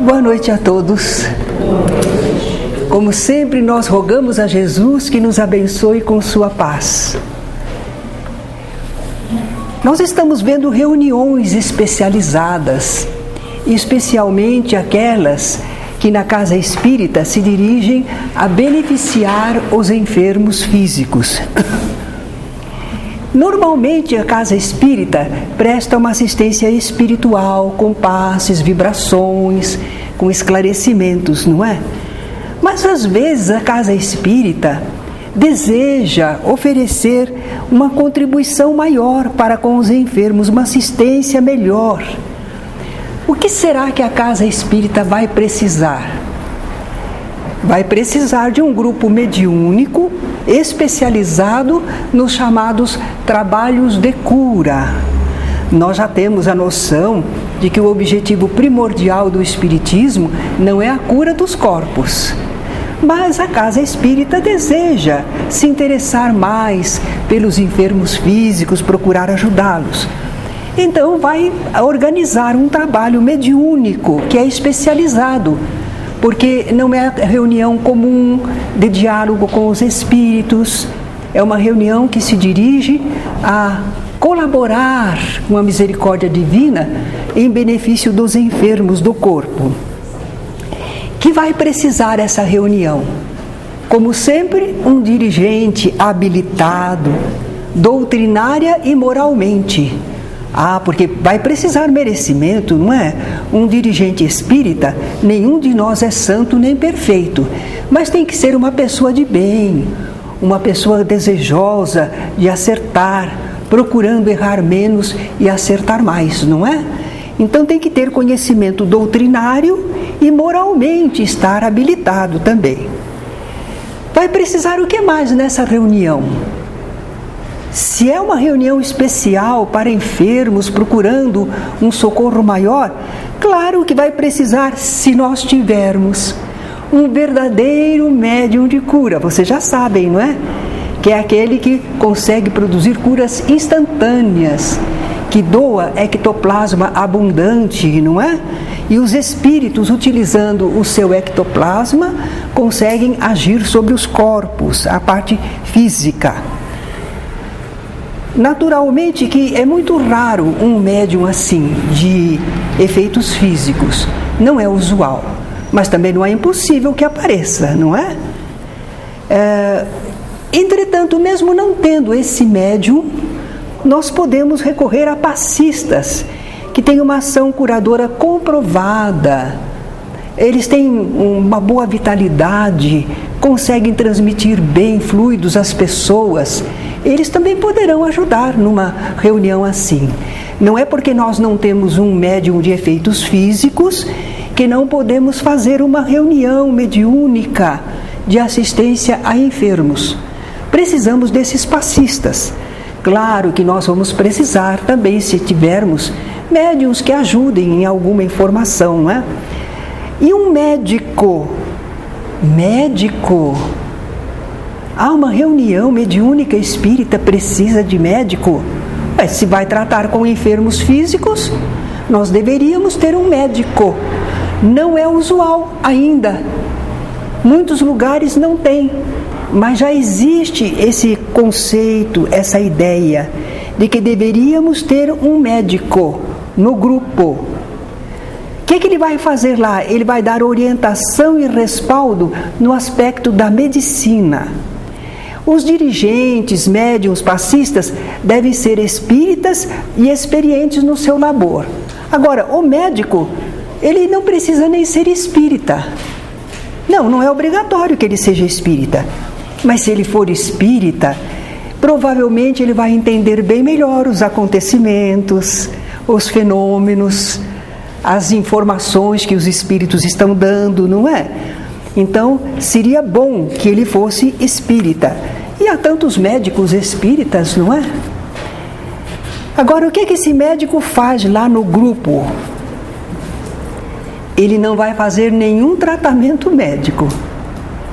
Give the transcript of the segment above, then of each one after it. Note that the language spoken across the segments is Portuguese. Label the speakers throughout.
Speaker 1: Boa noite a todos. Como sempre, nós rogamos a Jesus que nos abençoe com sua paz. Nós estamos vendo reuniões especializadas, especialmente aquelas que na casa espírita se dirigem a beneficiar os enfermos físicos. Normalmente a casa espírita presta uma assistência espiritual com passes, vibrações, com esclarecimentos, não é? Mas às vezes a casa espírita deseja oferecer uma contribuição maior para com os enfermos, uma assistência melhor. O que será que a casa espírita vai precisar? Vai precisar de um grupo mediúnico especializado nos chamados trabalhos de cura. Nós já temos a noção de que o objetivo primordial do espiritismo não é a cura dos corpos, mas a casa espírita deseja se interessar mais pelos enfermos físicos, procurar ajudá-los. Então vai organizar um trabalho mediúnico que é especializado, porque não é reunião comum de diálogo com os espíritos, é uma reunião que se dirige a colaborar com a misericórdia divina em benefício dos enfermos do corpo. Que vai precisar essa reunião? Como sempre, um dirigente habilitado, doutrinária e moralmente. Porque vai precisar merecimento, não é? Um dirigente espírita, nenhum de nós é santo nem perfeito, mas tem que ser uma pessoa de bem, uma pessoa desejosa de acertar, procurando errar menos e acertar mais, não é? Então tem que ter conhecimento doutrinário e moralmente estar habilitado também. Vai precisar o que mais nessa reunião? Se é uma reunião especial para enfermos procurando um socorro maior, claro que vai precisar, se nós tivermos um verdadeiro médium de cura. Vocês já sabem, não é? Que é aquele que consegue produzir curas instantâneas, que doa ectoplasma abundante, não é? E os espíritos, utilizando o seu ectoplasma, conseguem agir sobre os corpos, a parte física. Naturalmente que é muito raro um médium assim, de efeitos físicos. Não é usual, mas também não é impossível que apareça, não é? Entretanto, mesmo não tendo esse médium, nós podemos recorrer a passistas, que têm uma ação curadora comprovada. Eles têm uma boa vitalidade, conseguem transmitir bem fluidos às pessoas. Eles também poderão ajudar numa reunião assim. Não é porque nós não temos um médium de efeitos físicos que não podemos fazer uma reunião mediúnica de assistência a enfermos. Precisamos desses passistas. Claro que nós vamos precisar também, se tivermos médiuns que ajudem em alguma informação, não é? E um médico? Uma reunião mediúnica espírita precisa de médico? Se vai tratar com enfermos físicos, nós deveríamos ter um médico. Não é usual ainda. Muitos lugares não tem, mas já existe esse conceito, essa ideia de que deveríamos ter um médico no grupo. O que ele vai fazer lá? Ele vai dar orientação e respaldo no aspecto da medicina. Os dirigentes, médiuns, passistas devem ser espíritas e experientes no seu labor. Agora, o médico, ele não precisa nem ser espírita. Não é obrigatório que ele seja espírita. Mas se ele for espírita, provavelmente ele vai entender bem melhor os acontecimentos, os fenômenos, as informações que os espíritos estão dando, não é? Então, seria bom que ele fosse espírita. E há tantos médicos espíritas, não é? Agora, o que esse médico faz lá no grupo? Ele não vai fazer nenhum tratamento médico.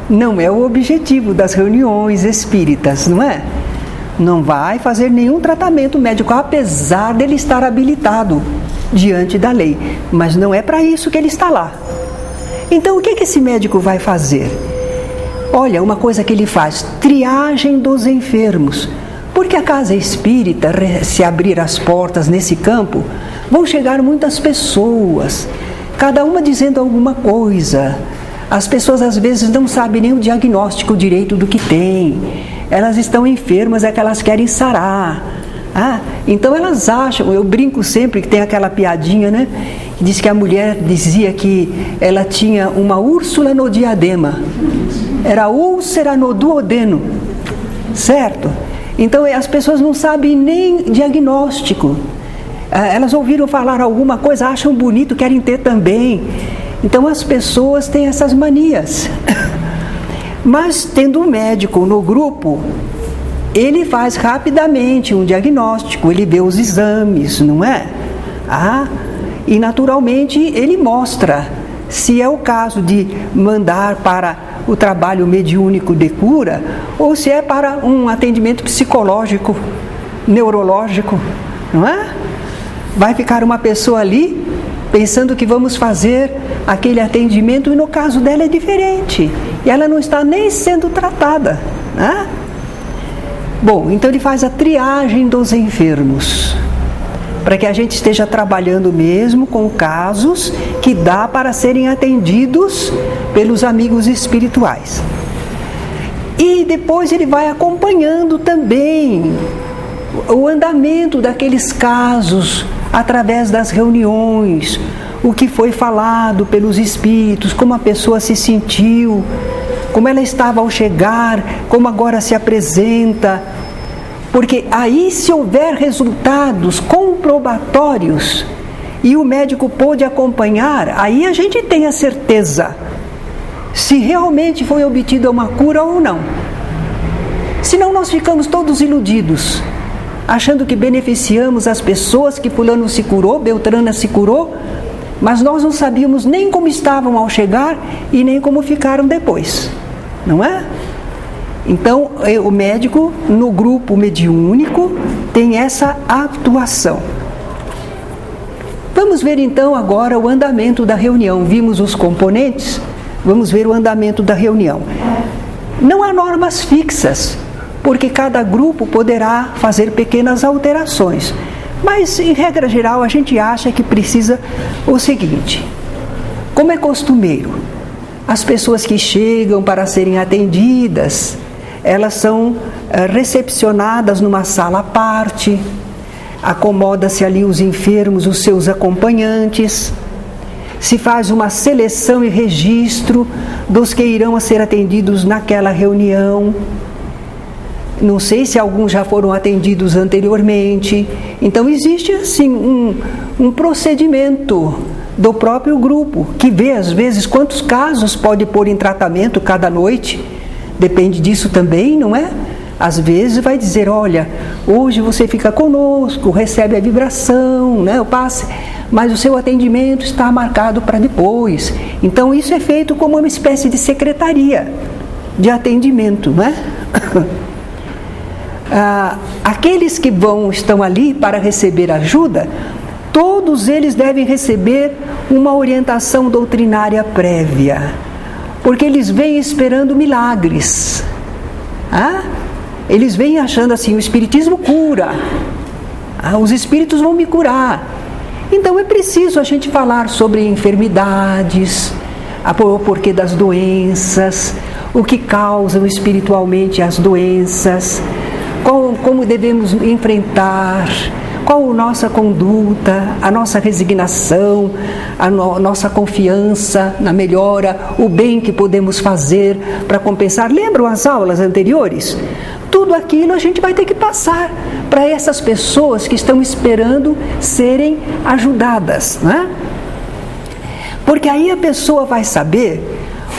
Speaker 1: Não é o objetivo das reuniões espíritas, não é? Não vai fazer nenhum tratamento médico, apesar dele estar habilitado diante da lei. Mas não é para isso que ele está lá. Então, o que esse médico vai fazer? Olha, uma coisa que ele faz, triagem dos enfermos. Porque a casa espírita, se abrir as portas nesse campo, vão chegar muitas pessoas, cada uma dizendo alguma coisa. As pessoas às vezes não sabem nem o diagnóstico direito do que tem. Elas estão enfermas, é que elas querem sarar. Então elas acham, eu brinco sempre que tem aquela piadinha, né? Que diz que a mulher dizia que ela tinha uma úrsula no diadema. Era úlcera no duodeno, certo? Então as pessoas não sabem nem diagnóstico. Elas ouviram falar alguma coisa, acham bonito, querem ter também. Então as pessoas têm essas manias. Mas tendo um médico no grupo, ele faz rapidamente um diagnóstico, ele vê os exames, não é? E naturalmente ele mostra se é o caso de mandar para o trabalho mediúnico de cura ou se é para um atendimento psicológico, neurológico, não é? Vai ficar uma pessoa ali pensando que vamos fazer aquele atendimento e no caso dela é diferente e ela não está nem sendo tratada, né? Bom, então ele faz a triagem dos enfermos para que a gente esteja trabalhando mesmo com casos que dá para serem atendidos pelos amigos espirituais. E depois ele vai acompanhando também o andamento daqueles casos através das reuniões, o que foi falado pelos espíritos, como a pessoa se sentiu, como ela estava ao chegar, como agora se apresenta. Porque aí, se houver resultados comprobatórios e o médico pôde acompanhar, aí a gente tem a certeza se realmente foi obtida uma cura ou não. Senão nós ficamos todos iludidos, achando que beneficiamos as pessoas, que fulano se curou, Beltrana se curou, mas nós não sabíamos nem como estavam ao chegar e nem como ficaram depois, não é? Então, o médico, no grupo mediúnico, tem essa atuação. Vamos ver então agora o andamento da reunião. Vimos os componentes, vamos ver o andamento da reunião. Não há normas fixas, porque cada grupo poderá fazer pequenas alterações. Mas, em regra geral, a gente acha que precisa o seguinte: como é costumeiro, as pessoas que chegam para serem atendidas, elas são recepcionadas numa sala à parte, acomoda-se ali os enfermos, os seus acompanhantes, se faz uma seleção e registro dos que irão a ser atendidos naquela reunião. Não sei se alguns já foram atendidos anteriormente. Então existe assim um procedimento do próprio grupo, que vê às vezes quantos casos pode pôr em tratamento cada noite. Depende disso também, não é? Às vezes vai dizer, olha, hoje você fica conosco, recebe a vibração, né, o passe, mas o seu atendimento está marcado para depois. Então isso é feito como uma espécie de secretaria de atendimento, não é? Aqueles que estão ali para receber ajuda, todos eles devem receber uma orientação doutrinária prévia, porque eles vêm esperando milagres. Eles vêm achando assim, o espiritismo cura, os espíritos vão me curar. Então é preciso a gente falar sobre enfermidades, o porquê das doenças, o que causam espiritualmente as doenças, como devemos enfrentar, qual a nossa conduta, a nossa resignação, a nossa confiança na melhora, o bem que podemos fazer para compensar. Lembram as aulas anteriores? Tudo aquilo a gente vai ter que passar para essas pessoas que estão esperando serem ajudadas, não é? Porque aí a pessoa vai saber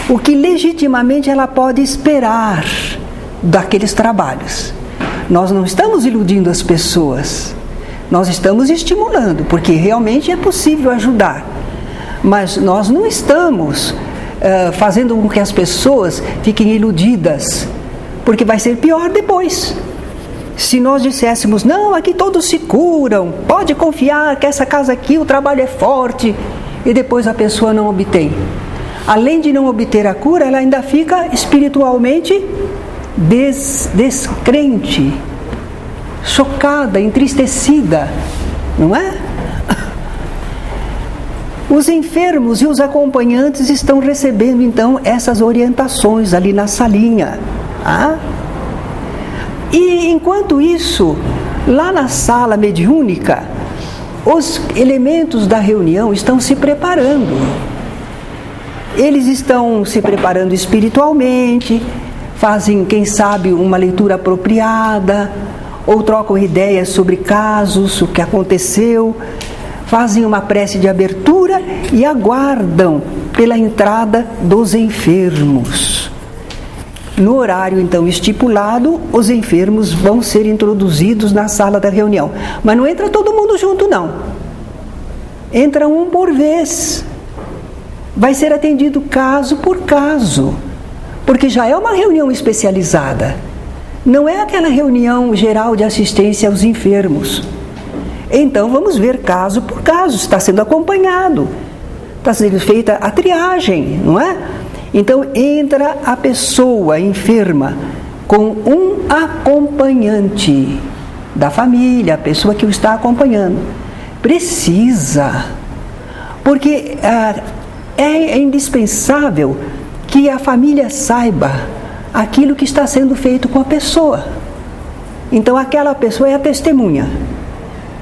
Speaker 1: o que legitimamente ela pode esperar daqueles trabalhos. Nós não estamos iludindo as pessoas, nós estamos estimulando, porque realmente é possível ajudar. Mas nós não estamos fazendo com que as pessoas fiquem iludidas, porque vai ser pior depois. Se nós disséssemos, não, aqui todos se curam, pode confiar que essa casa aqui o trabalho é forte, e depois a pessoa não obtém. além de não obter a cura, ela ainda fica espiritualmente descrente, chocada, entristecida, não é? Os enfermos e os acompanhantes estão recebendo então essas orientações ali na salinha. E enquanto isso, lá na sala mediúnica, os elementos da reunião estão se preparando. Eles estão se preparando espiritualmente, fazem, quem sabe, uma leitura apropriada, ou trocam ideias sobre casos, o que aconteceu, fazem uma prece de abertura e aguardam pela entrada dos enfermos. No horário, então, estipulado, os enfermos vão ser introduzidos na sala da reunião. Mas não entra todo mundo junto, não. Entra um por vez. Vai ser atendido caso por caso, porque já é uma reunião especializada. Não é aquela reunião geral de assistência aos enfermos. Então, vamos ver caso por caso, está sendo acompanhado, está sendo feita a triagem, não é? Então, entra a pessoa enferma com um acompanhante da família, a pessoa que o está acompanhando. Precisa, porque é indispensável que a família saiba aquilo que está sendo feito com a pessoa. Então, aquela pessoa é a testemunha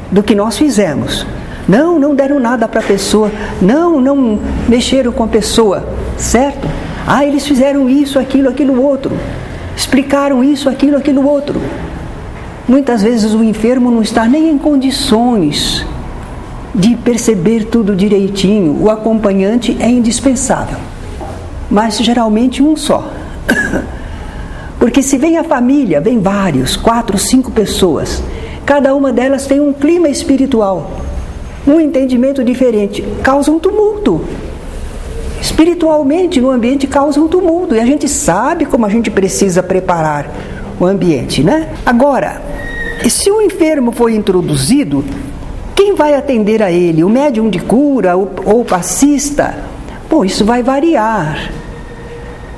Speaker 1: do que nós fizemos. Não deram nada para a pessoa, não mexeram com a pessoa, certo? Eles fizeram isso, aquilo outro, explicaram isso, aquilo outro. Muitas vezes o enfermo não está nem em condições de perceber tudo direitinho. O acompanhante é indispensável, mas geralmente um só. Porque se vem a família, vem vários, 4, 5 pessoas, cada uma delas tem um clima espiritual, um entendimento diferente, causa um tumulto. Espiritualmente, no ambiente causa um tumulto, e a gente sabe como a gente precisa preparar o ambiente, né? Agora, se o enfermo foi introduzido, quem vai atender a ele? O médium de cura ou o passista? Bom, isso vai variar.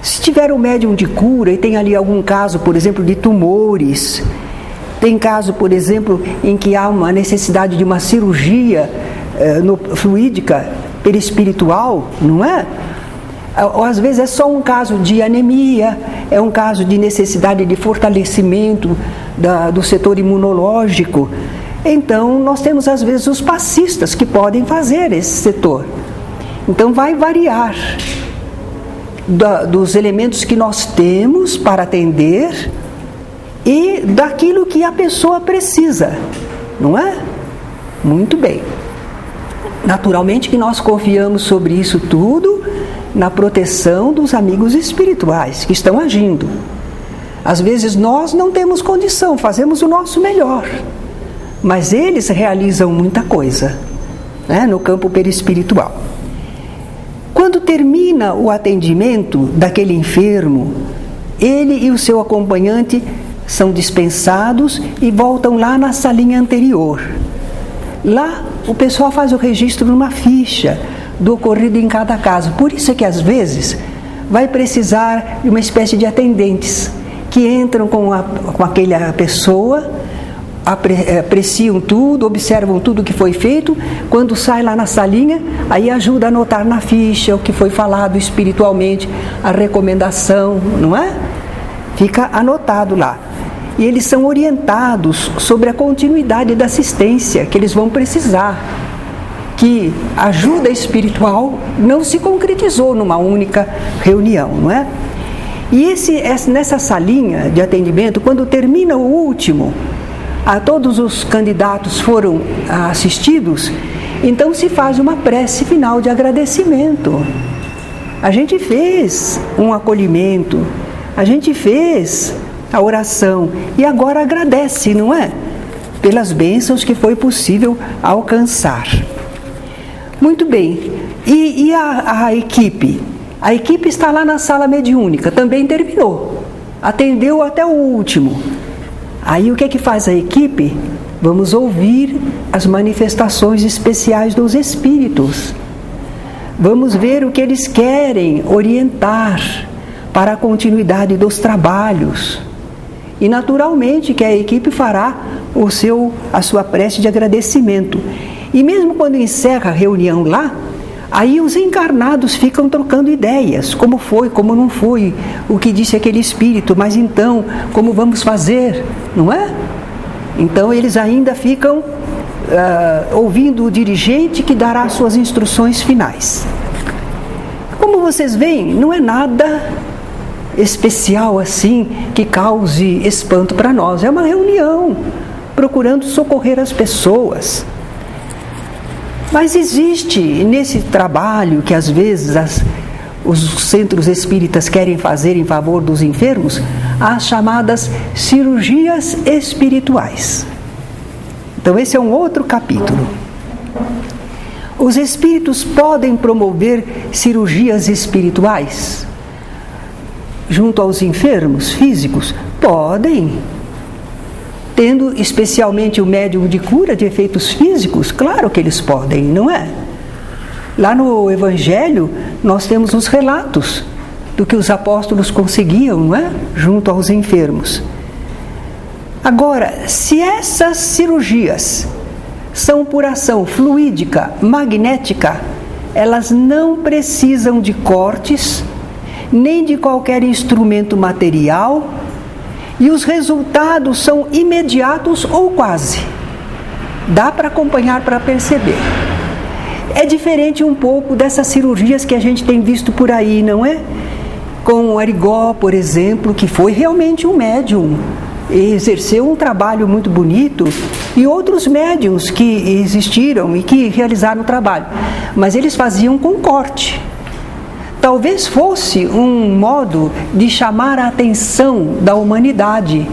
Speaker 1: Se tiver um médium de cura e tem ali algum caso, por exemplo, de tumores, tem caso, por exemplo, em que há uma necessidade de uma cirurgia fluídica perispiritual, não é? Ou às vezes é só um caso de anemia, é um caso de necessidade de fortalecimento do setor imunológico. Então, nós temos às vezes os passistas que podem fazer esse setor. Então, vai variar dos elementos que nós temos para atender e daquilo que a pessoa precisa, não é? Muito bem. Naturalmente que nós confiamos sobre isso tudo na proteção dos amigos espirituais que estão agindo. Às vezes nós não temos condição, fazemos o nosso melhor, mas eles realizam muita coisa, né, no campo perispiritual. Quando termina o atendimento daquele enfermo, ele e o seu acompanhante são dispensados e voltam lá na salinha anterior. Lá o pessoal faz o registro numa ficha do ocorrido em cada caso. Por isso é que às vezes vai precisar de uma espécie de atendentes que entram com aquela pessoa, apreciam tudo, observam tudo que foi feito. Quando sai lá na salinha, aí ajuda a anotar na ficha o que foi falado espiritualmente, a recomendação, não é? Fica anotado lá. E eles são orientados sobre a continuidade da assistência que eles vão precisar, que a ajuda espiritual não se concretizou numa única reunião, não é? E nessa salinha de atendimento, quando termina o último, todos os candidatos foram assistidos, então se faz uma prece final de agradecimento. A gente fez um acolhimento, a gente fez a oração e agora agradece, não é? Pelas bênçãos que foi possível alcançar. Muito bem. E a equipe? A equipe está lá na sala mediúnica, também terminou. Atendeu até o último. Aí o que é que faz a equipe? Vamos ouvir as manifestações especiais dos espíritos. Vamos ver o que eles querem orientar para a continuidade dos trabalhos. E naturalmente que a equipe fará a sua prece de agradecimento. E mesmo quando encerra a reunião lá, aí os encarnados ficam trocando ideias, como foi, como não foi, o que disse aquele espírito, mas então, como vamos fazer, não é? Então eles ainda ficam ouvindo o dirigente que dará suas instruções finais. Como vocês veem, não é nada especial assim que cause espanto para nós, é uma reunião procurando socorrer as pessoas. Mas existe nesse trabalho que às vezes os centros espíritas querem fazer em favor dos enfermos, as chamadas cirurgias espirituais. Então esse é um outro capítulo. Os espíritos podem promover cirurgias espirituais junto aos enfermos físicos? Podem. Tendo especialmente o médium de cura de efeitos físicos, claro que eles podem, não é? Lá no Evangelho, nós temos os relatos do que os apóstolos conseguiam, não é? Junto aos enfermos. Agora, se essas cirurgias são por ação fluídica, magnética, elas não precisam de cortes, nem de qualquer instrumento material, e os resultados são imediatos ou quase. Dá para acompanhar, para perceber. É diferente um pouco dessas cirurgias que a gente tem visto por aí, não é? Com o Arigó, por exemplo, que foi realmente um médium, exerceu um trabalho muito bonito, e outros médiums que existiram e que realizaram o trabalho, mas eles faziam com corte. Talvez fosse um modo de chamar a atenção da humanidade.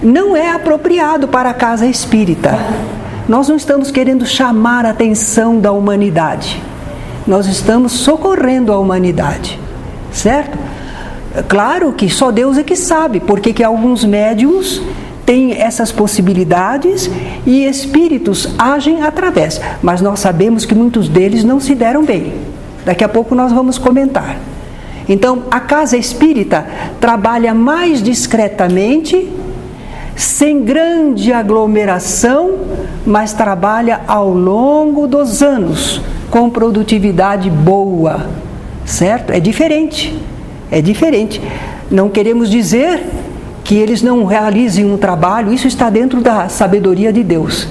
Speaker 1: Não é apropriado para a casa espírita. Nós não estamos querendo chamar a atenção da humanidade. Nós estamos socorrendo a humanidade. Certo? Claro que só Deus é que sabe, porque que alguns médiuns têm essas possibilidades e espíritos agem através. Mas nós sabemos que muitos deles não se deram bem. Daqui a pouco nós vamos comentar. Então, a casa espírita trabalha mais discretamente, sem grande aglomeração, mas trabalha ao longo dos anos, com produtividade boa, certo? É diferente, é diferente. Não queremos dizer que eles não realizem um trabalho, isso está dentro da sabedoria de Deus.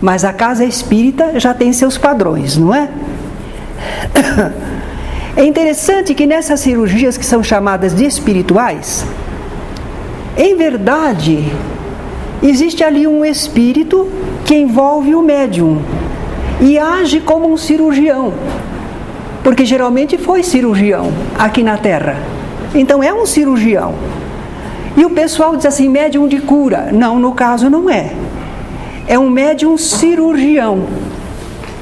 Speaker 1: Mas a casa espírita já tem seus padrões, não é? É interessante que nessas cirurgias que são chamadas de espirituais, em verdade, existe ali um espírito que envolve o médium e age como um cirurgião, porque geralmente foi cirurgião aqui na Terra, então é um cirurgião. E o pessoal diz assim, médium de cura. Não, no caso não é. É um médium cirurgião.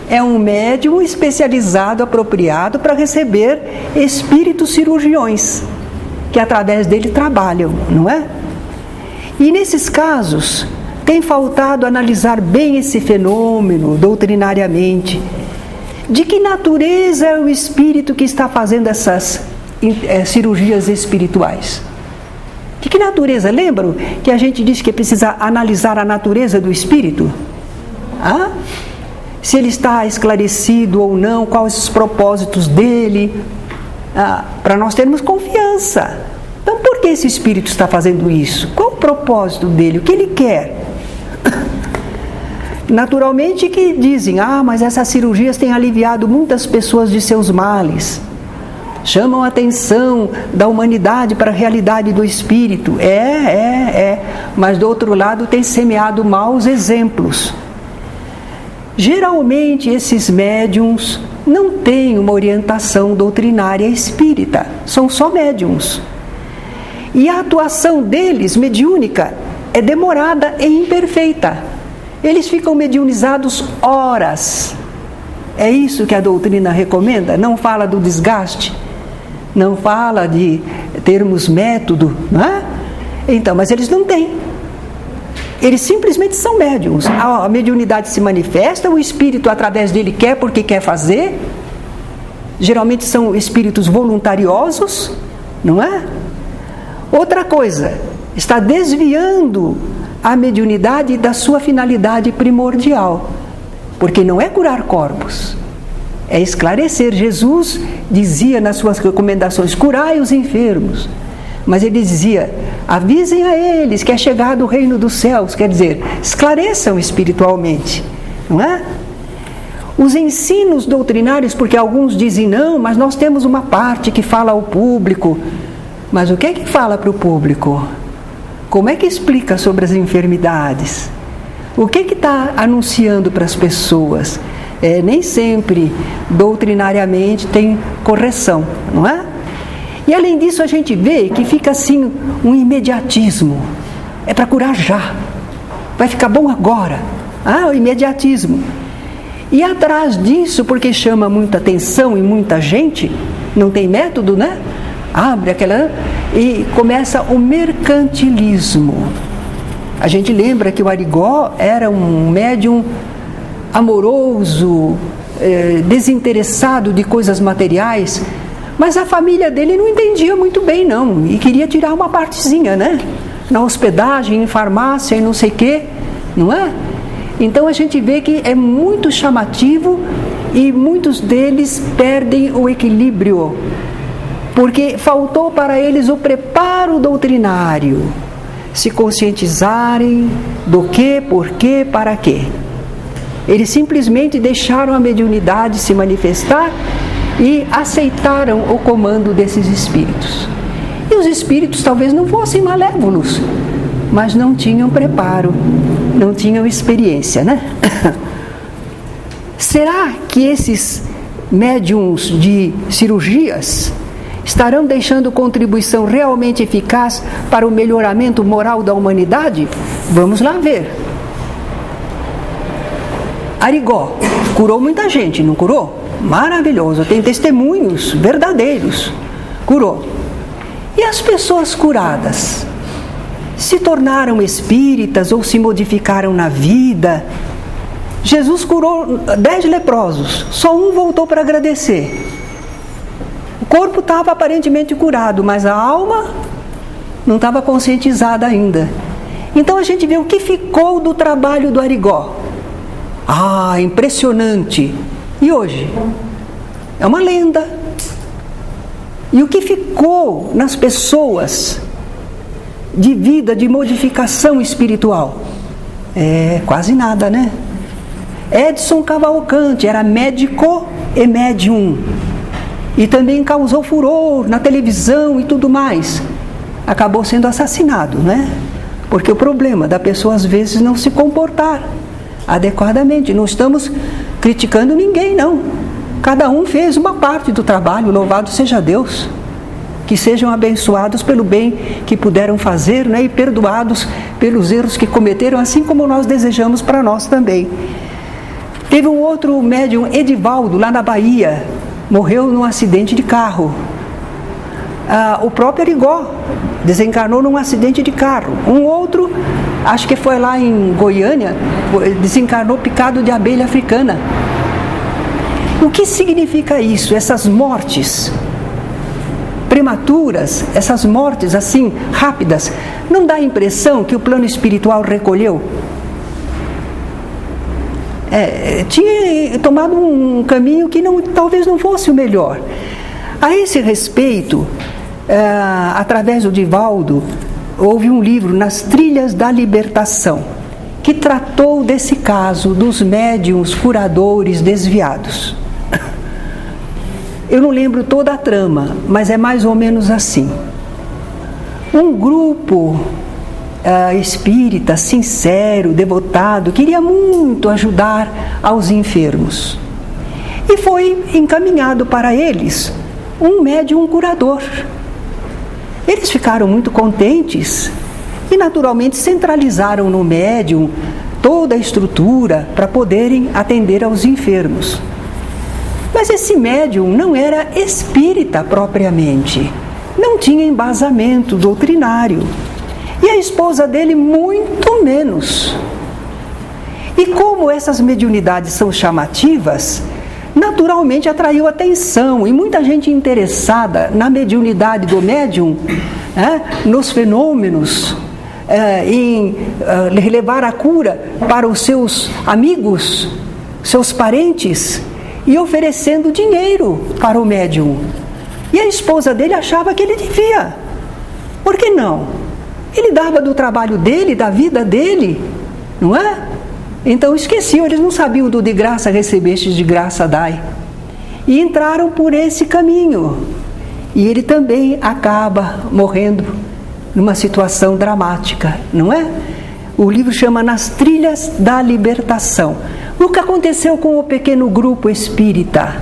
Speaker 1: É um médium especializado, apropriado para receber espíritos cirurgiões, que através dele trabalham, não é? E nesses casos, tem faltado analisar bem esse fenômeno doutrinariamente. De que natureza é o espírito que está fazendo essas cirurgias espirituais? De que natureza? Lembram que a gente disse que precisa analisar a natureza do espírito? Se ele está esclarecido ou não, quais os propósitos dele, para nós termos confiança. Então, por que esse espírito está fazendo isso? Qual o propósito dele? O que ele quer? Naturalmente que dizem, mas essas cirurgias têm aliviado muitas pessoas de seus males. Chamam a atenção da humanidade para a realidade do espírito. Mas do outro lado tem semeado maus exemplos. Geralmente esses médiums não têm uma orientação doutrinária espírita, são só médiums. E a atuação deles, mediúnica, é demorada e imperfeita. Eles ficam mediunizados horas. É isso que a doutrina recomenda? Não fala do desgaste, não fala de termos método, não é? Então, mas eles não têm. Eles simplesmente são médiums. A mediunidade se manifesta, o espírito através dele quer porque quer fazer, Geralmente são espíritos voluntariosos, não é? Outra coisa, está desviando a mediunidade da sua finalidade primordial, porque não é curar corpos, é esclarecer. Jesus dizia nas suas recomendações: curai os enfermos. Mas ele dizia: avisem a eles que é chegado o reino dos céus. Quer dizer, esclareçam espiritualmente, não é? Os ensinos doutrinários, porque alguns dizem não, mas nós temos uma parte que fala ao público. Mas o que é que fala para o público? Como é que explica sobre as enfermidades? O que está anunciando para as pessoas? Nem sempre, doutrinariamente, tem correção, não é? E além disso, a gente vê que fica assim um imediatismo. É para curar já. Vai ficar bom agora. O imediatismo. E atrás disso, porque chama muita atenção e muita gente, não tem método, né? Abre aquela... e começa o mercantilismo. A gente lembra que o Arigó era um médium amoroso, desinteressado de coisas materiais, mas a família dele não entendia muito bem, não, e queria tirar uma partezinha, né? Na hospedagem, em farmácia e não sei o quê, não é? Então a gente vê que é muito chamativo e muitos deles perdem o equilíbrio, porque faltou para eles o preparo doutrinário, se conscientizarem do que, por quê, para quê. Eles simplesmente deixaram a mediunidade se manifestar e aceitaram o comando desses espíritos. E os espíritos talvez não fossem malévolos, mas não tinham preparo, não tinham experiência, né? Será que esses médiuns de cirurgias estarão deixando contribuição realmente eficaz para o melhoramento moral da humanidade? Vamos lá ver. Arigó curou muita gente, não curou? Maravilhoso, tem testemunhos verdadeiros. Curou. E as pessoas curadas? Se tornaram espíritas ou se modificaram na vida? Jesus curou 10 leprosos, só um voltou para agradecer. O corpo estava aparentemente curado, mas a alma não estava conscientizada ainda. Então a gente vê o que ficou do trabalho do Arigó. Impressionante! E hoje? É uma lenda. E o que ficou nas pessoas de vida, de modificação espiritual? Quase nada, né? Edson Cavalcante era médico e médium. E também causou furor na televisão e tudo mais. Acabou sendo assassinado, né? Porque o problema da pessoa às vezes não se comportar adequadamente. Não estamos criticando ninguém, não. Cada um fez uma parte do trabalho, louvado seja Deus. Que sejam abençoados pelo bem que puderam fazer, né? E perdoados pelos erros que cometeram, assim como nós desejamos para nós também. Teve um outro médium, Edivaldo, lá na Bahia, morreu num acidente de carro. O próprio Arigó desencarnou num acidente de carro. Um outro, acho que foi lá em Goiânia, desencarnou picado de abelha africana. O que significa isso? Essas mortes prematuras, essas mortes assim, rápidas, não dá a impressão que o plano espiritual recolheu? Tinha tomado um caminho que talvez não fosse o melhor. A esse respeito, através do Divaldo, houve um livro, Nas Trilhas da Libertação, que tratou desse caso dos médiuns curadores desviados. Eu não lembro toda a trama, mas é mais ou menos assim. Um grupo espírita, sincero, devotado, queria muito ajudar aos enfermos. E foi encaminhado para eles um médium curador. Eles ficaram muito contentes e naturalmente centralizaram no médium toda a estrutura para poderem atender aos enfermos. Mas esse médium não era espírita propriamente, não tinha embasamento doutrinário. E a esposa dele muito menos. E como essas mediunidades são chamativas, naturalmente atraiu atenção, e muita gente interessada na mediunidade do médium, nos fenômenos, em levar a cura para os seus amigos, seus parentes, e oferecendo dinheiro para o médium. E a esposa dele achava que ele devia. Por que não? Ele dava do trabalho dele, da vida dele, não é? Então esqueciam, eles não sabiam do de graça recebestes, de graça dai. E entraram por esse caminho. E ele também acaba morrendo numa situação dramática, não é? O livro chama Nas Trilhas da Libertação. O que aconteceu com o pequeno grupo espírita?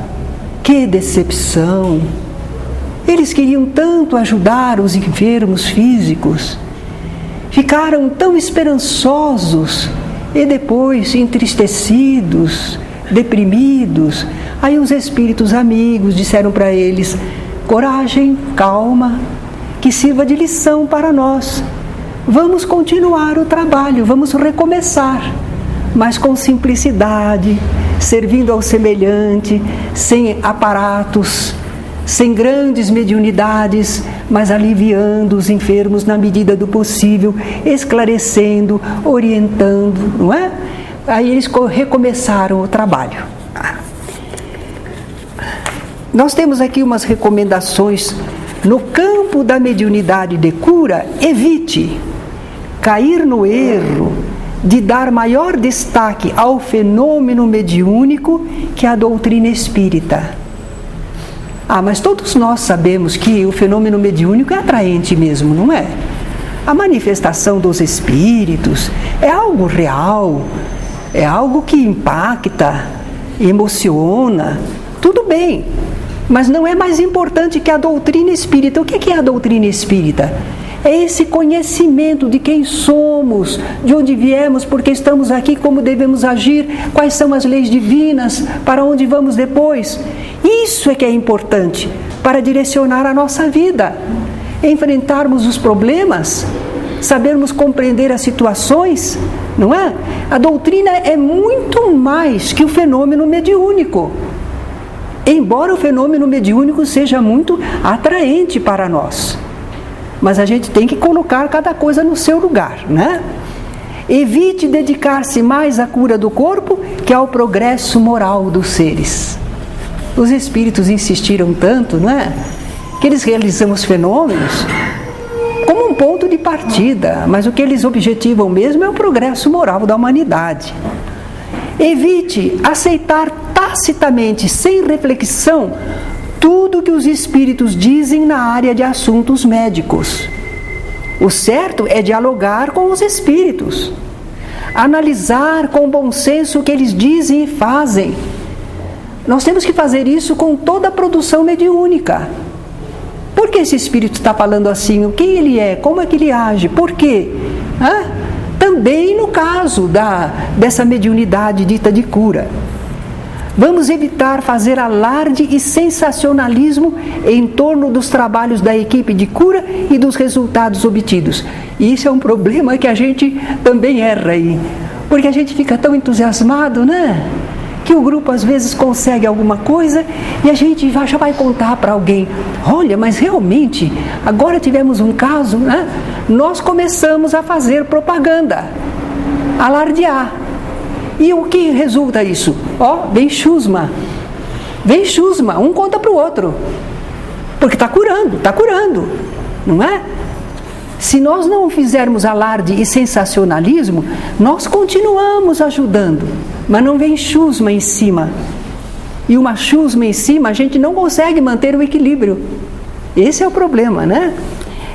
Speaker 1: Que decepção! Eles queriam tanto ajudar os enfermos físicos, ficaram tão esperançosos e depois entristecidos, deprimidos. Aí os espíritos amigos disseram para eles: coragem, calma, que sirva de lição para nós. Vamos continuar o trabalho, vamos recomeçar, mas com simplicidade, servindo ao semelhante, sem aparatos, sem grandes mediunidades, mas aliviando os enfermos na medida do possível, esclarecendo, orientando, não é? Aí eles recomeçaram o trabalho. Nós temos aqui umas recomendações. No campo da mediunidade de cura, evite cair no erro de dar maior destaque ao fenômeno mediúnico que à doutrina espírita. Mas todos nós sabemos que o fenômeno mediúnico é atraente mesmo, não é? A manifestação dos espíritos é algo real, é algo que impacta, emociona, tudo bem, mas não é mais importante que a doutrina espírita. O que é a doutrina espírita? É esse conhecimento de quem somos, de onde viemos, porque estamos aqui, como devemos agir, quais são as leis divinas, para onde vamos depois. Isso é que é importante para direcionar a nossa vida, enfrentarmos os problemas, sabermos compreender as situações, não é? A doutrina é muito mais que o fenômeno mediúnico, embora o fenômeno mediúnico seja muito atraente para nós. Mas a gente tem que colocar cada coisa no seu lugar, né? Evite dedicar-se mais à cura do corpo que ao progresso moral dos seres. Os espíritos insistiram tanto, não é? Que eles realizam os fenômenos como um ponto de partida, mas o que eles objetivam mesmo é o progresso moral da humanidade. Evite aceitar tacitamente, sem reflexão, tudo que os espíritos dizem na área de assuntos médicos. O certo é dialogar com os espíritos, analisar com bom senso o que eles dizem e fazem. Nós temos que fazer isso com toda a produção mediúnica. Por que esse espírito está falando assim? Quem ele é? Como é que ele age? Por quê? Também no caso dessa mediunidade dita de cura. Vamos evitar fazer alarde e sensacionalismo em torno dos trabalhos da equipe de cura e dos resultados obtidos. E isso é um problema que a gente também erra aí, porque a gente fica tão entusiasmado, né? Que o grupo às vezes consegue alguma coisa e a gente já vai contar para alguém: olha, mas realmente, agora tivemos um caso, né? Nós começamos a fazer propaganda, alardear. E o que resulta isso? Vem chusma, um conta para o outro, porque está curando, não é? Se nós não fizermos alarde e sensacionalismo, nós continuamos ajudando, mas não vem chusma em cima. E uma chusma em cima, a gente não consegue manter o equilíbrio. Esse é o problema, né?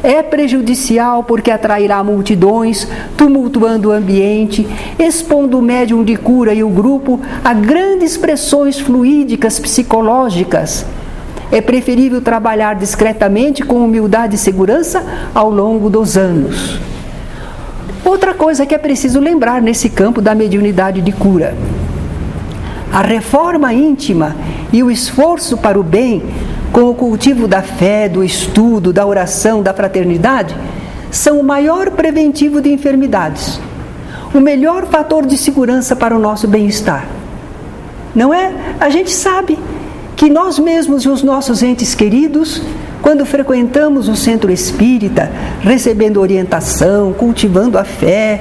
Speaker 1: É prejudicial porque atrairá multidões, tumultuando o ambiente, expondo o médium de cura e o grupo a grandes pressões fluídicas psicológicas. É preferível trabalhar discretamente, com humildade e segurança, ao longo dos anos. Outra coisa que é preciso lembrar nesse campo da mediunidade de cura: a reforma íntima e o esforço para o bem, com o cultivo da fé, do estudo, da oração, da fraternidade, são o maior preventivo de enfermidades, o melhor fator de segurança para o nosso bem-estar. não é? A gente sabe que nós mesmos e os nossos entes queridos, quando frequentamos o centro espírita, recebendo orientação, cultivando a fé,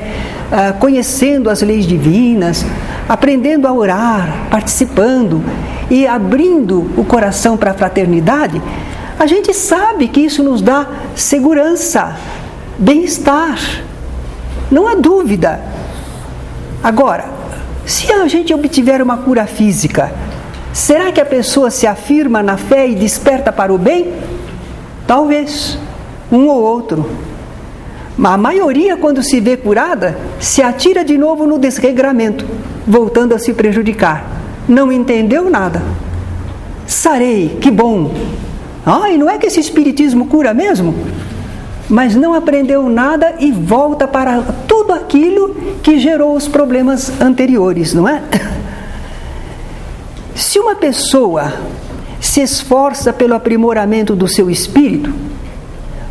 Speaker 1: conhecendo as leis divinas, aprendendo a orar, participando e abrindo o coração para a fraternidade, a gente sabe que isso nos dá segurança, bem-estar, não há dúvida. Agora, se a gente obtiver uma cura física, será que a pessoa se afirma na fé e desperta para o bem? Talvez, um ou outro. Mas a maioria, quando se vê curada, se atira de novo no desregramento, voltando a se prejudicar. Não entendeu nada. Sarei, que bom. E não é que esse espiritismo cura mesmo? Mas não aprendeu nada e volta para tudo aquilo que gerou os problemas anteriores, não é? Se uma pessoa se esforça pelo aprimoramento do seu espírito,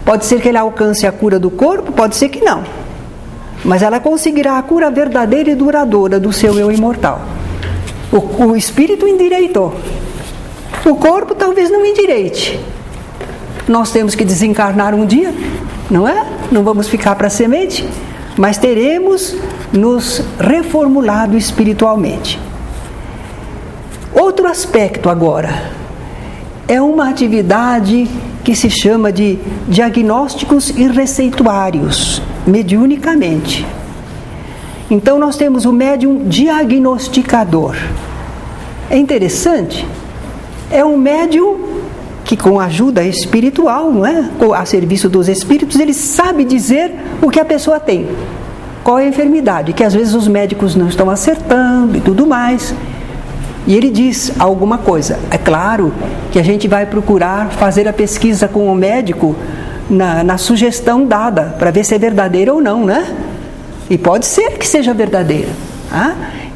Speaker 1: pode ser que ele alcance a cura do corpo, pode ser que não. Mas ela conseguirá a cura verdadeira e duradoura do seu eu imortal. O espírito endireitou. O corpo talvez não endireite. Nós temos que desencarnar um dia, não é? Não vamos ficar para a semente, mas teremos nos reformulado espiritualmente. Outro aspecto agora é uma atividade que se chama de diagnósticos e receituários, mediunicamente. Então nós temos o médium diagnosticador. É interessante, é um médium que com ajuda espiritual, não é? A serviço dos espíritos, ele sabe dizer o que a pessoa tem, qual é a enfermidade, que às vezes os médicos não estão acertando e tudo mais. E ele diz alguma coisa. É claro que a gente vai procurar fazer a pesquisa com o médico na sugestão dada, para ver se é verdadeira ou não, né? E pode ser que seja verdadeira.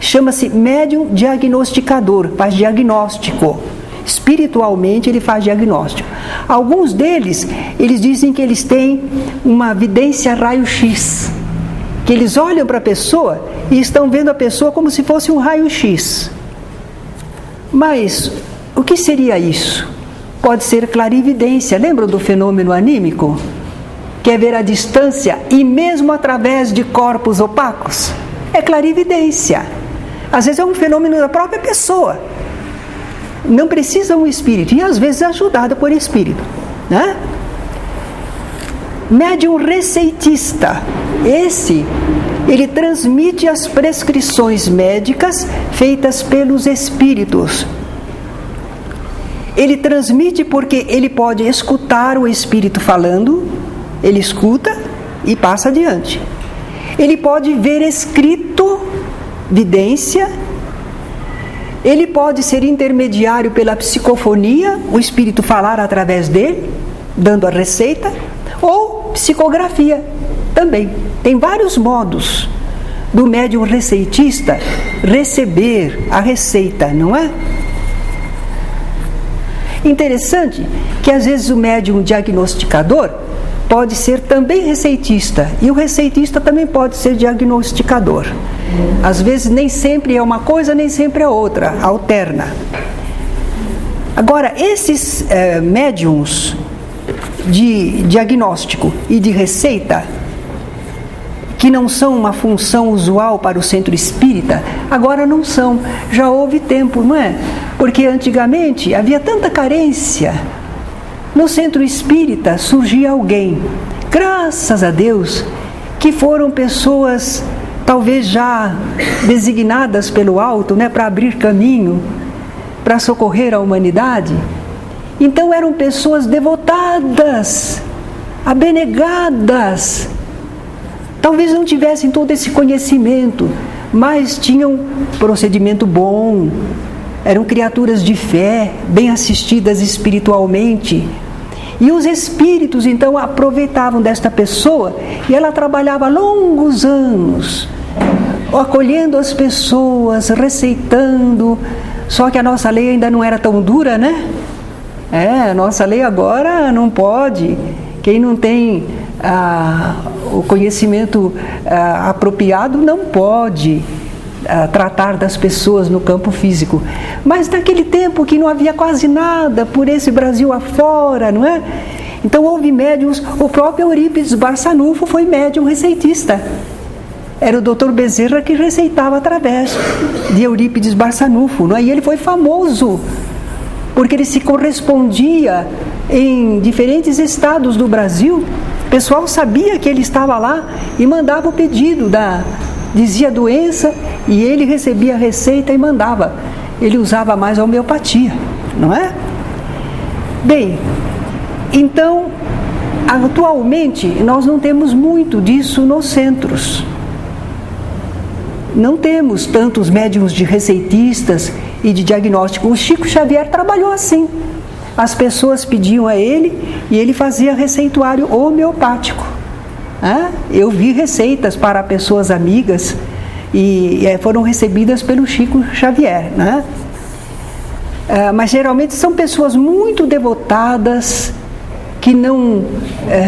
Speaker 1: Chama-se médium diagnosticador, faz diagnóstico. Espiritualmente ele faz diagnóstico. Alguns deles, eles dizem que eles têm uma vidência raio-x, que eles olham para a pessoa e estão vendo a pessoa como se fosse um raio-x. Mas o que seria isso? Pode ser clarividência. Lembram do fenômeno anímico? Que é ver a distância e mesmo através de corpos opacos? É clarividência. Às vezes é um fenômeno da própria pessoa. Não precisa um espírito, e às vezes é ajudada por espírito, né? Médium receitista. Ele transmite as prescrições médicas feitas pelos espíritos. Ele transmite porque ele pode escutar o espírito falando, ele escuta e passa adiante. Ele pode ver escrito, vidência. Ele pode ser intermediário pela psicofonia, o espírito falar através dele, dando a receita, ou psicografia também. Tem vários modos do médium receitista receber a receita, não é? Interessante que às vezes o médium diagnosticador pode ser também receitista, e o receitista também pode ser diagnosticador. Às vezes nem sempre é uma coisa, nem sempre é outra, alterna. Agora, esses médiums de diagnóstico e de receita, que não são uma função usual para o centro espírita, agora não são. Já houve tempo, não é? Porque antigamente havia tanta carência. No centro espírita surgia alguém, graças a Deus, que foram pessoas talvez já designadas pelo alto, né, para abrir caminho, para socorrer a humanidade. Então eram pessoas devotadas, abnegadas. Talvez não tivessem todo esse conhecimento, mas tinham procedimento bom, eram criaturas de fé, bem assistidas espiritualmente. E os espíritos então aproveitavam desta pessoa, e ela trabalhava longos anos, acolhendo as pessoas, receitando. Só que a nossa lei ainda não era tão dura, né? A nossa lei agora não pode. Quem não tem o conhecimento apropriado não pode. tratar das pessoas no campo físico. Mas naquele tempo que não havia quase nada por esse Brasil afora, não é? Então houve médiums, o próprio Eurípides Barçanufo foi médium receitista. Era o Dr. Bezerra que receitava através de Eurípides Barçanufo, não é? E ele foi famoso, porque ele se correspondia em diferentes estados do Brasil. O pessoal sabia que ele estava lá e mandava o pedido, dizia a doença e ele recebia a receita e mandava. Ele usava mais a homeopatia, não é? Bem, então, atualmente nós não temos muito disso nos centros. Não temos tantos médiums de receitistas e de diagnóstico. O Chico Xavier trabalhou assim. As pessoas pediam a ele e ele fazia receituário homeopático. Eu vi receitas para pessoas amigas e foram recebidas pelo Chico Xavier, né? Mas geralmente são pessoas muito devotadas, que não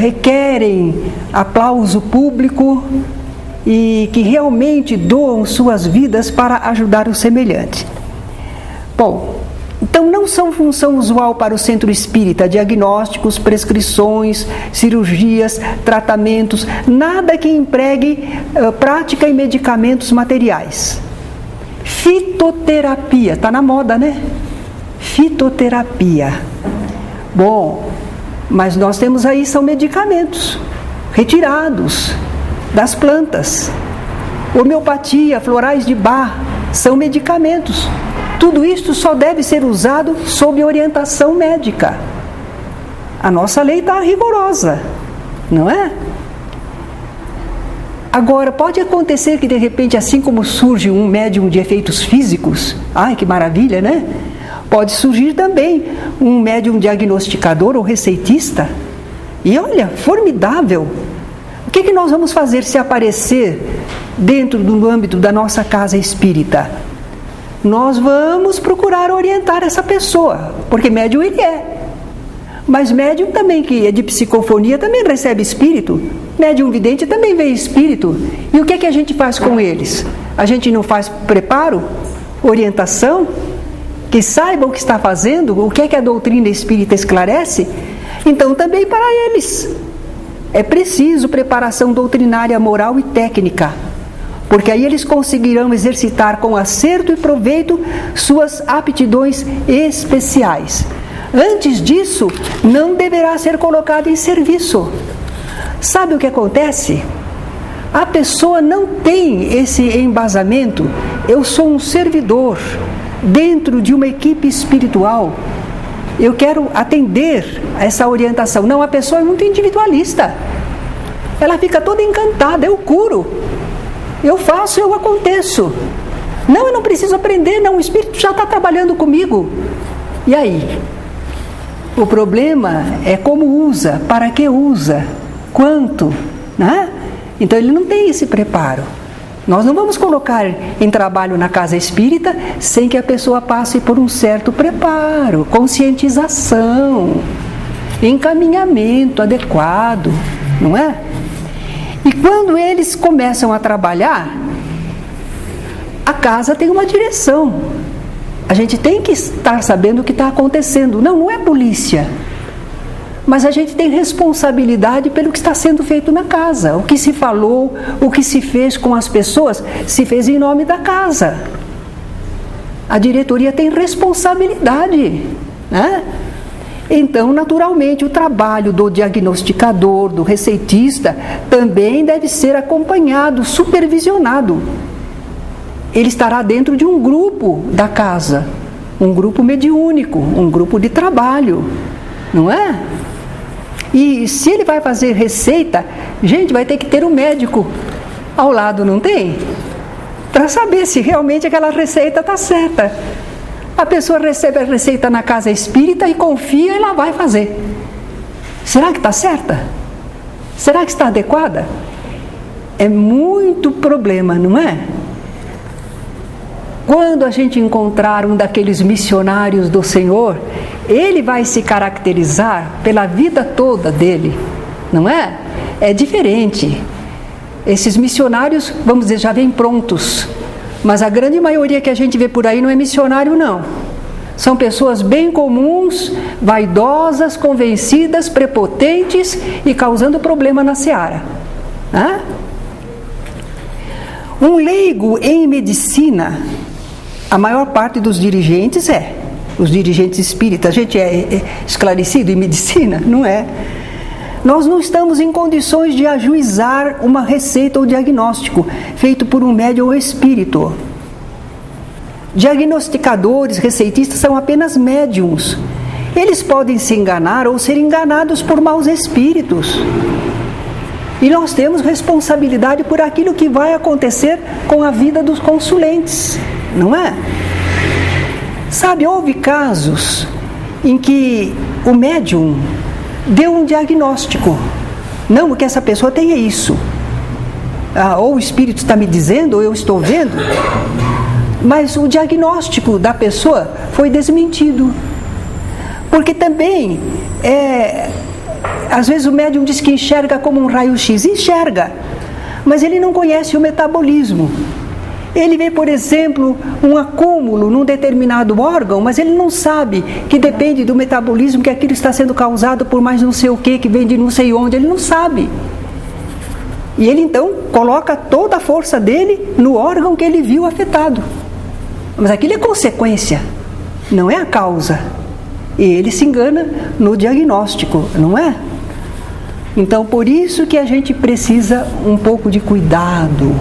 Speaker 1: requerem aplauso público e que realmente doam suas vidas para ajudar o semelhante. Bom, então não são função usual para o centro espírita diagnósticos, prescrições, cirurgias, tratamentos, nada que empregue prática e medicamentos materiais. Fitoterapia, está na moda, né? Fitoterapia. Bom, mas nós temos aí, são medicamentos retirados das plantas. Homeopatia, florais de Bach, são medicamentos. Tudo isto só deve ser usado sob orientação médica. A nossa lei está rigorosa, não é? Agora, pode acontecer que de repente, assim como surge um médium de efeitos físicos, ai que maravilha, né? Pode surgir também um médium diagnosticador ou receitista. E olha, formidável! O que nós vamos fazer se aparecer dentro do âmbito da nossa casa espírita? Nós vamos procurar orientar essa pessoa, porque médium ele é. Mas médium também que é de psicofonia também recebe espírito. Médium vidente também vê espírito. E o que a gente faz com eles? A gente não faz preparo, orientação, que saiba o que está fazendo, o que a doutrina espírita esclarece? Então também para eles é preciso preparação doutrinária, moral e técnica, porque aí eles conseguirão exercitar com acerto e proveito suas aptidões especiais. Antes disso, não deverá ser colocado em serviço. Sabe o que acontece? A pessoa não tem esse embasamento. Eu sou um servidor dentro de uma equipe espiritual. Eu quero atender a essa orientação. Não, a pessoa é muito individualista. Ela fica toda encantada. Eu curo, eu faço, eu aconteço. Não, eu não preciso aprender, não, o Espírito já está trabalhando comigo. E aí? O problema é como usa, para que usa, quanto, né? Então ele não tem esse preparo. Nós não vamos colocar em trabalho na casa espírita sem que a pessoa passe por um certo preparo, conscientização, encaminhamento adequado, não é? E quando eles começam a trabalhar, a casa tem uma direção. A gente tem que estar sabendo o que está acontecendo. Não é polícia. Mas a gente tem responsabilidade pelo que está sendo feito na casa. O que se falou, o que se fez com as pessoas, se fez em nome da casa. A diretoria tem responsabilidade, né? Então, naturalmente, o trabalho do diagnosticador, do receitista, também deve ser acompanhado, supervisionado. Ele estará dentro de um grupo da casa, um grupo mediúnico, um grupo de trabalho, não é? E se ele vai fazer receita, gente, vai ter que ter um médico ao lado, não tem? Para saber se realmente aquela receita está certa. A pessoa recebe a receita na casa espírita e confia e ela vai fazer. Será que está certa? Será que está adequada? É muito problema, não é? Quando a gente encontrar um daqueles missionários do Senhor, ele vai se caracterizar pela vida toda dele, não é? É diferente. Esses missionários, vamos dizer, já vêm prontos. Mas a grande maioria que a gente vê por aí não é missionário, não. São pessoas bem comuns, vaidosas, convencidas, prepotentes e causando problema na seara. Um leigo em medicina, a maior parte dos dirigentes os dirigentes espíritas. A gente é esclarecido em medicina? Não é. Nós não estamos em condições de ajuizar uma receita ou diagnóstico feito por um médium ou espírito. Diagnosticadores, receitistas são apenas médiums. Eles podem se enganar ou ser enganados por maus espíritos. E nós temos responsabilidade por aquilo que vai acontecer com a vida dos consulentes, não é? Sabe, houve casos em que o médium deu um diagnóstico. Não, que essa pessoa tenha isso. Ou o espírito está me dizendo, ou eu estou vendo. Mas o diagnóstico da pessoa foi desmentido. Porque também, às vezes o médium diz que enxerga como um raio-x. Enxerga, mas ele não conhece o metabolismo. Ele vê, por exemplo, um acúmulo num determinado órgão, mas ele não sabe que depende do metabolismo, que aquilo está sendo causado por mais não sei o que vem de não sei onde, ele não sabe. E ele então coloca toda a força dele no órgão que ele viu afetado. Mas aquilo é consequência, não é a causa. E ele se engana no diagnóstico, não é? Então, por isso que a gente precisa um pouco de cuidado,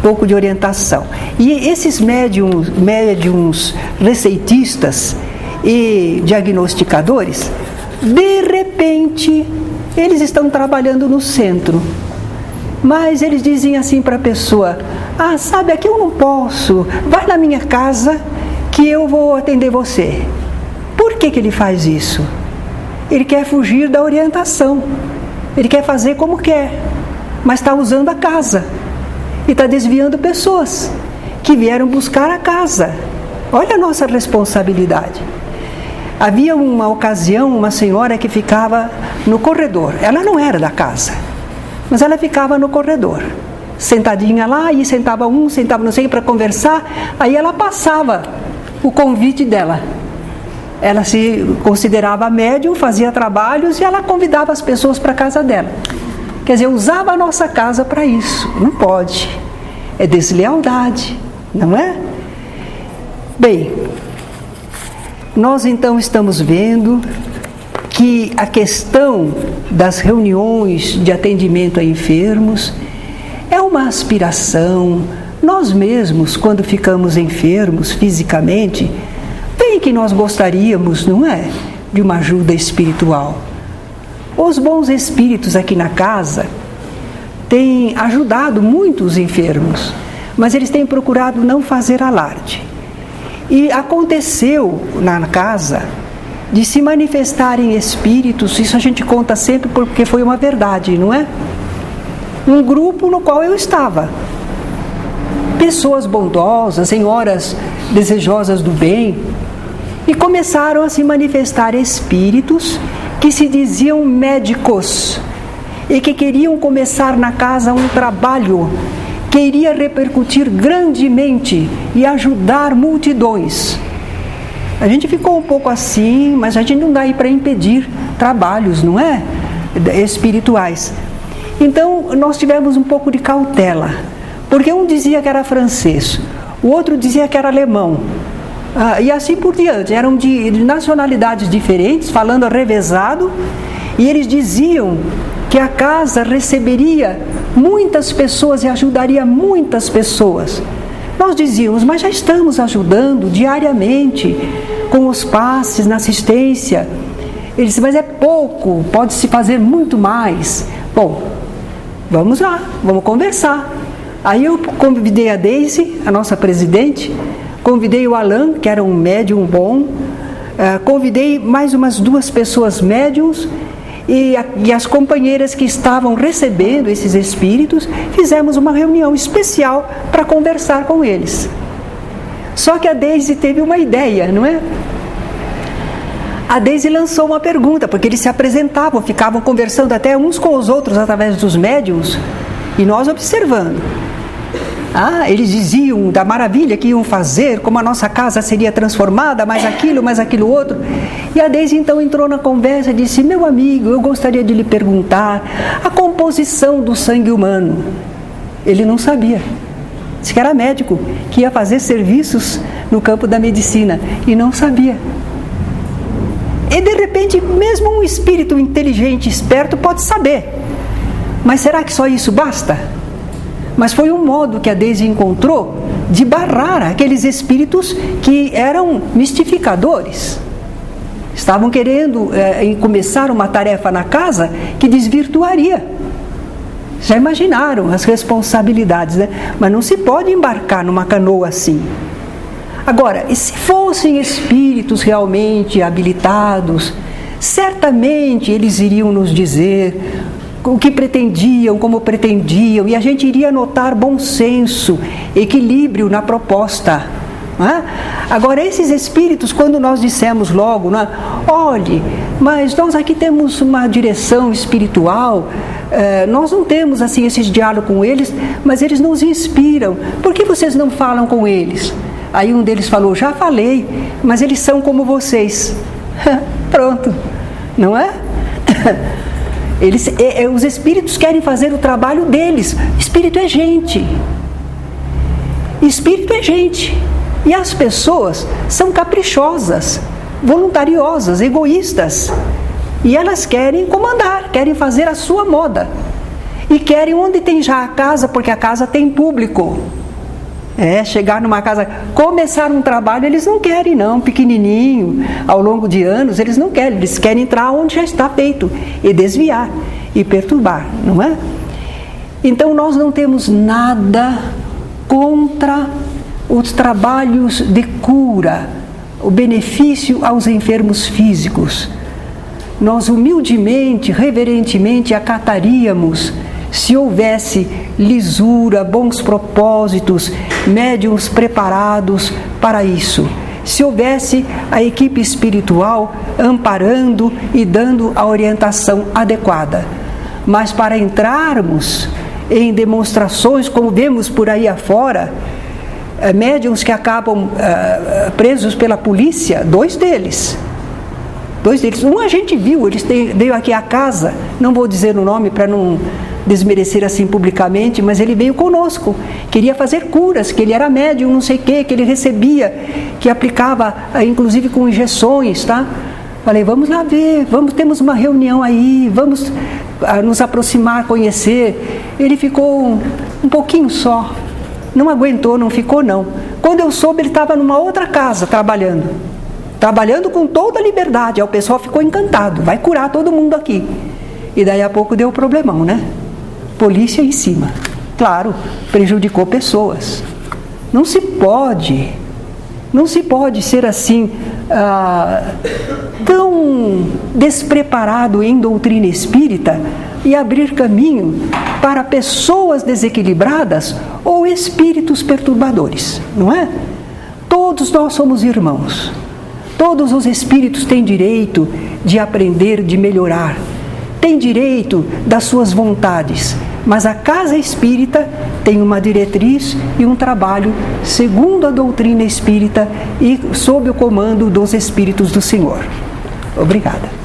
Speaker 1: pouco de orientação. E esses médiums receitistas e diagnosticadores, de repente, eles estão trabalhando no centro. Mas eles dizem assim para a pessoa: sabe, aqui eu não posso, vai na minha casa que eu vou atender você. Por que ele faz isso? Ele quer fugir da orientação. Ele quer fazer como quer, mas está usando a casa. E está desviando pessoas que vieram buscar a casa. Olha a nossa responsabilidade. Havia uma ocasião, uma senhora que ficava no corredor. Ela não era da casa, mas ela ficava no corredor, sentadinha lá, e sentava não sei, para conversar. Aí ela passava o convite dela. Ela se considerava médium, fazia trabalhos e ela convidava as pessoas para a casa dela. Quer dizer, usava a nossa casa para isso. Não pode. É deslealdade, não é? Bem, nós então estamos vendo que a questão das reuniões de atendimento a enfermos é uma aspiração. Nós mesmos, quando ficamos enfermos fisicamente, bem que nós gostaríamos, não é? De uma ajuda espiritual. Os bons espíritos aqui na casa têm ajudado muito os enfermos, mas eles têm procurado não fazer alarde. E aconteceu na casa de se manifestarem espíritos, isso a gente conta sempre porque foi uma verdade, não é? Um grupo no qual eu estava. Pessoas bondosas, senhoras desejosas do bem, e começaram a se manifestar espíritos que se diziam médicos e que queriam começar na casa um trabalho que iria repercutir grandemente e ajudar multidões. A gente ficou um pouco assim, mas a gente não dá aí para impedir trabalhos, não é? Espirituais. Então, nós tivemos um pouco de cautela, porque um dizia que era francês, o outro dizia que era alemão, e assim por diante. Eram de nacionalidades diferentes, falando revezado, e eles diziam que a casa receberia muitas pessoas e ajudaria muitas pessoas. Nós dizíamos, mas já estamos ajudando diariamente, com os passes, na assistência. Eles disseram, mas é pouco, pode-se fazer muito mais. Bom, vamos lá, vamos conversar. Aí eu convidei a Deise, a nossa presidente, convidei o Alain, que era um médium bom, convidei mais umas 2 pessoas médiums, e as companheiras que estavam recebendo esses espíritos, fizemos uma reunião especial para conversar com eles. Só que a Deise teve uma ideia, não é? A Deise lançou uma pergunta, porque eles se apresentavam, ficavam conversando até uns com os outros através dos médiuns, e nós observando. Eles diziam da maravilha que iam fazer, como a nossa casa seria transformada, mais aquilo outro. E a Deise então entrou na conversa e disse: meu amigo, eu gostaria de lhe perguntar a composição do sangue humano. Ele não sabia. Disse que era médico, que ia fazer serviços no campo da medicina e não sabia. E de repente, mesmo um espírito inteligente, esperto, pode saber. Mas será que só isso basta? Mas foi um modo que a Deise encontrou de barrar aqueles espíritos que eram mistificadores. Estavam querendo começar uma tarefa na casa que desvirtuaria. Já imaginaram as responsabilidades, né? Mas não se pode embarcar numa canoa assim. Agora, e se fossem espíritos realmente habilitados, certamente eles iriam nos dizer o que pretendiam, como pretendiam, e a gente iria notar bom senso, equilíbrio na proposta. Agora, esses espíritos, quando nós dissemos logo, olhe, mas nós aqui temos uma direção espiritual, nós não temos assim esses diálogos com eles, mas eles nos inspiram. Por que vocês não falam com eles? Aí um deles falou: já falei, mas eles são como vocês. Pronto, não é? Os espíritos querem fazer o trabalho deles. Espírito é gente. Espírito é gente. E as pessoas são caprichosas, voluntariosas, egoístas. E elas querem comandar, querem fazer a sua moda. E querem onde tem já a casa, porque a casa tem público. Chegar numa casa, começar um trabalho, eles não querem não, pequenininho, ao longo de anos, eles não querem, eles querem entrar onde já está feito, e desviar, e perturbar, não é? Então nós não temos nada contra os trabalhos de cura, o benefício aos enfermos físicos. Nós humildemente, reverentemente acataríamos se houvesse lisura, bons propósitos, médiuns preparados para isso. Se houvesse a equipe espiritual amparando e dando a orientação adequada. Mas para entrarmos em demonstrações, como vemos por aí afora, médiuns que acabam presos pela polícia, dois deles. Um a gente viu, veio aqui à casa, não vou dizer o nome para não desmerecer assim publicamente, mas ele veio conosco, queria fazer curas, que ele era médium, não sei o que ele recebia, que aplicava inclusive com injeções, tá? Falei, vamos lá ver, temos uma reunião aí, vamos nos aproximar, conhecer. Ele ficou um pouquinho só, não aguentou, não ficou não. Quando eu soube, ele estava numa outra casa trabalhando com toda a liberdade. Aí o pessoal ficou encantado, vai curar todo mundo aqui. E daí a pouco deu problemão, né? Polícia em cima. Claro, prejudicou pessoas. Não se pode ser assim, tão despreparado em doutrina espírita e abrir caminho para pessoas desequilibradas ou espíritos perturbadores, não é? Todos nós somos irmãos. Todos os espíritos têm direito de aprender, de melhorar. Têm direito das suas vontades. Mas a casa espírita tem uma diretriz e um trabalho segundo a doutrina espírita e sob o comando dos Espíritos do Senhor. Obrigada.